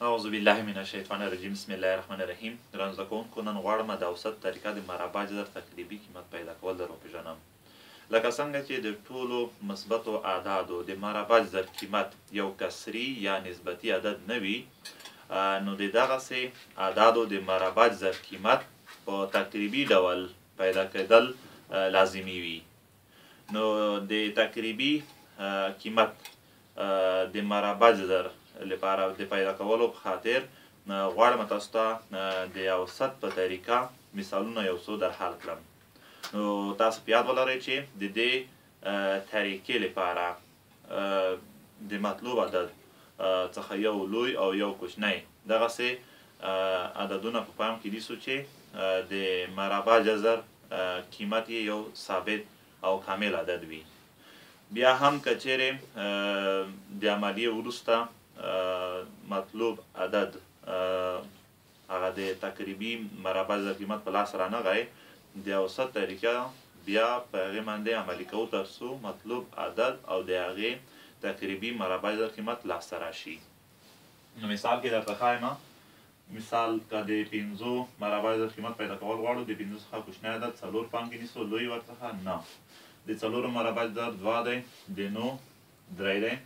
اعوذ بالله من الشیطان الرجیم بسم الله الرحمن الرحیم. ګرانو زده کوونکو، نن غواړم د اوسط طریقه د مربع جذر تقریبي قیمت پیدا کول در وپېژنم. لکه څنګه چې د ټولو مثبتو اعدادو د مربع جذر قیمت یو کسري یا نسبتي عدد نه وي، نو د دغسې اعدادو د مربع جذر قیمت په تقریبي ډول پیدا کېدل لازمي وي. نو د تقریبي قیمت د مربع جذر لپاره د پیدا کولو په خاطر غواړم تاسو ته د اوسط په طریقه مثالونه یو څو در حل کړم. نو تاسو په یاد ولرئ چې د دې طریقې لپاره د مطلوب عدد څخه یو لوی او یو کوچنی دغسې عددونه په پام کې نیسو چې د مربع جذر قیمت یې یو ثابت او کامل عدد وي. بیا هم که چیرې د عملیې وروسته مطلوب عدد هغه د تقریبي مربع جذر قیمت په لاس رانغی، د اوسط طریقه بیا په هغې باندې عملي کوو تر څو مطلوب عدد او د هغې تقریبي مربع جذر قیمت لاسته راشي. نو مثال کې درته ښایم. مثال که د 5 مربع جذر قیمت پیدا کول غواړو، د 5 څخه کوچنی عدد 4 پام کې نیسو، لوی ورڅخه نه. د 4 مربع جذر 2 دی، د 9 3 دی.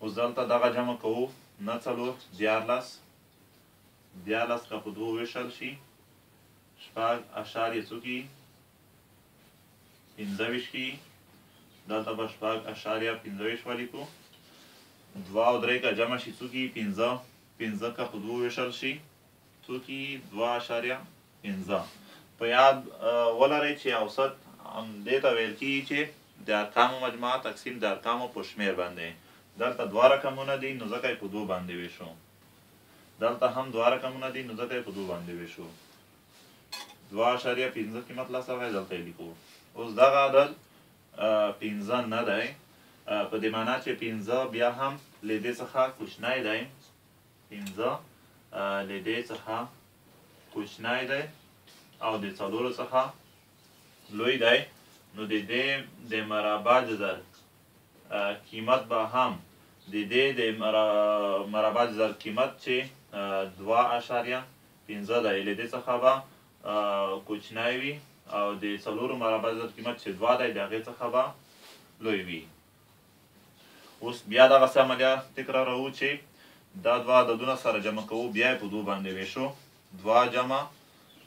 اوس دلته دغه جمع کوو، 9 4 14 14 که په 2 وویشل شي 6 اشاریه څو کېږي 25 کېږي. دلته به 6 اشاریه 25 ولیکو. 2 او 3 که جمع شي څو کېږي 15 15 که په 2 وویشل شي څو کېږي 2 اشاریه 15. په یاد ولرئ چې اوسط دې ته ویل کېږي چې د ارقامو مجموعه تقسیم د ارقامو په شمېر باندې. دلته 2 رقمونه دي نو ځکه یې په 2 باندې ویشو. دلته هم 2 رقمونه دي نو ځکه یې په 2 باندې ویشو. 2.15 قیمت لاسته راغی، دلته یې لیکو. اوس دغه عدد 15 نه دی، په دې معنا چې 15 بیا هم له دې څخه کوچنی دی. 15 له دې څخه کوچنی دی او د 4 څخه لوی دی. نو د دې د مربع جذر قیمت به هم د دې د مربع جذر قیمت چې 2.15 دی له دې څخه به کوچنی وي او د 4 مربع جذر قیمت چې 2 دی د هغې څخه به لوی وي. اوس بیا دغسې عملیه تکراروو چې دا 2 عددونه سره جمع کوو، بیا یې په 2 باندې ویشو. 2 جمع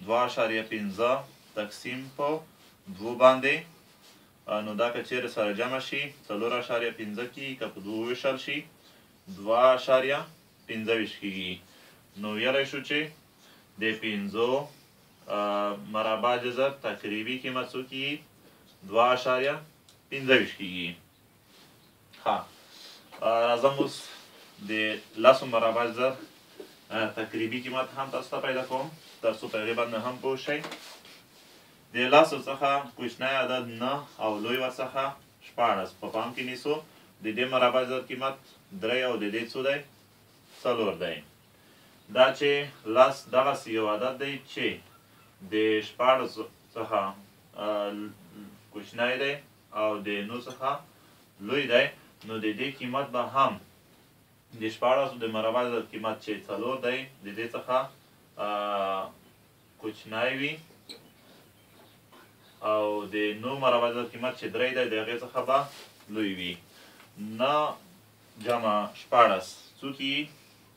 2.15 تقسیم په 2 باندې. نو دا که چیرې سره جمع شي 4.15 کېږي، که په 2 وویشل شي 2.25 کېږي. نو ویلی شو چې د 5 مربع جذر تقریبي قیمت څو کېږي 2.25 کېږي. ښه، راځم اوس د 10 مربع جذر تقریبي قیمت هم تاسو ته پیدا کوم تر څو په هغې باندې هم پوه شئ. د 10 څخه کوچنی عدد 9 او لوی ورڅخه 14 په پام کې نیسو. د دې مربع جذر قیمت 3 او د دې څو دی 4 دی. دا چې 10 دغسې یو عدد دی چې د 14 څخه کوچنی دی او د 9 څخه لوی دی. نو د دې قیمت به هم د 14 د مربع جذر قیمت چې 4 دی د دې څخه کوچنی وي او د 9 مربع جذر قیمت چې 3 دی د هغې څخه به لوی وي. 9 جمع 14 څو کېږي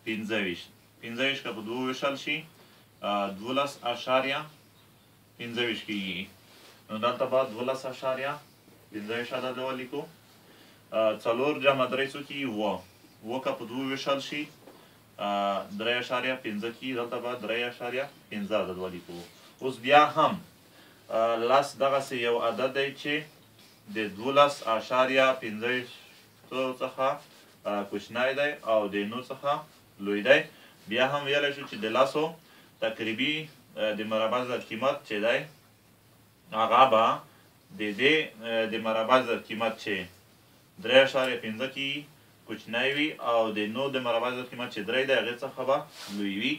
25. 25 که په 2 وویشل شي 12.25 کېږي. نو دلته به 12.25 عدد ولیکو. 4 جمع 3 څو کېږي 7. 7 که په 2 وویشل شي 3.15 کېږي. دلته به 3.15 عدد ولیکو. اوس بیا هم 10 دغسې یو عدد دی چې د 12.15 څخه کوچنی دی او د 9 څخه لوی دی. بیا هم ویلی شو چې د 10 تقریبي د مربع جذر قیمت چې دی هغه به د دې د مربع جذر قیمت چې 3.15 کېږي کوچنی وي او د 9 د مربع جذر قیمت چې 3 دی هغې څخه به لوی وي.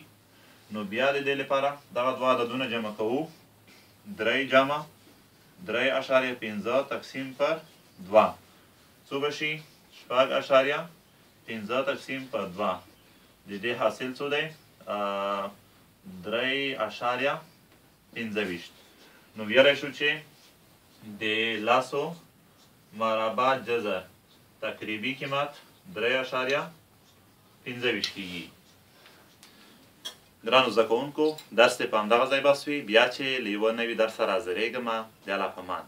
نو بیا د دې لپاره دغه 2 عددونه جمع کوو. 3 جمع 3.15 تقسیم پر 2 څو به شي 6.15 تقسیم پر 2. د دې حاصل څو دی 3.25 نو ویلی شو چې د لسو مربع جذر تقریبي قیمت 3.25 کیږي. ګرانو زده کوونکو درس دې په همدغه ځای بس وي. بیا چې له یوه نوي درس سره حاضرېږم د الله په امان.